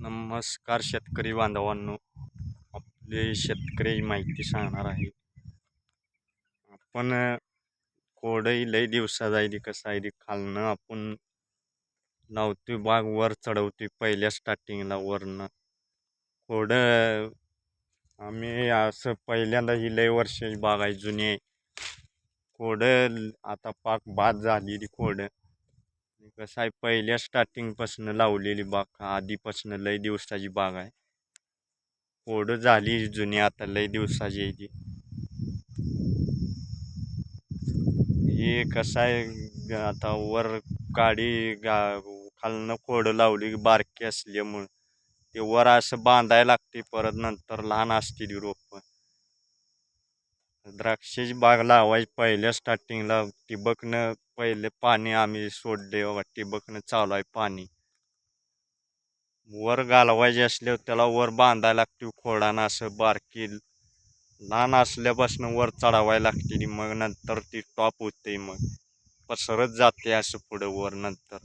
नमस्कार शेतकरी बांधवांनो, आपले शेतकरी माहिती सांगणार आहे. आपण कोडही लय दिवसा जायली कसं आहे खालनं आपण लावतोय बाग वर चढवतोय पहिल्या स्टार्टिंगला वरनं कोड आम्ही असं पहिल्यांदा ही लय वर्षाची बाग आहे जुनी आहे. कोड आता पाक बाद झालेली कोड कसं आहे पहिल्या स्टार्टिंगपासून लावलेली बाग आधीपासून लय दिवसाची बाग आहे. कोड झाली जुनी आता लय दिवसाची आहे ती. हे कसं आहे आता वर गाडी खालनं कोड लावली बारकी असल्यामुळं ते वर असं बांधायला लागते. परत नंतर लहान असते ती रोपं. द्राक्षाची बाग लावायची पहिल्या स्टार्टिंगला ठिबकनं पहिले पाणी आम्ही सोडले बाबा, ठिबकनं चालू आहे पाणी. वर घालवायचे असल्यावर त्याला वर बांधायला लागते खोडानं असं बारकी लहान असल्यापासून वर चढवायला लागते. मग नंतर ती टॉप होते, मग पसरत जाते असं पुढं वर नंतर.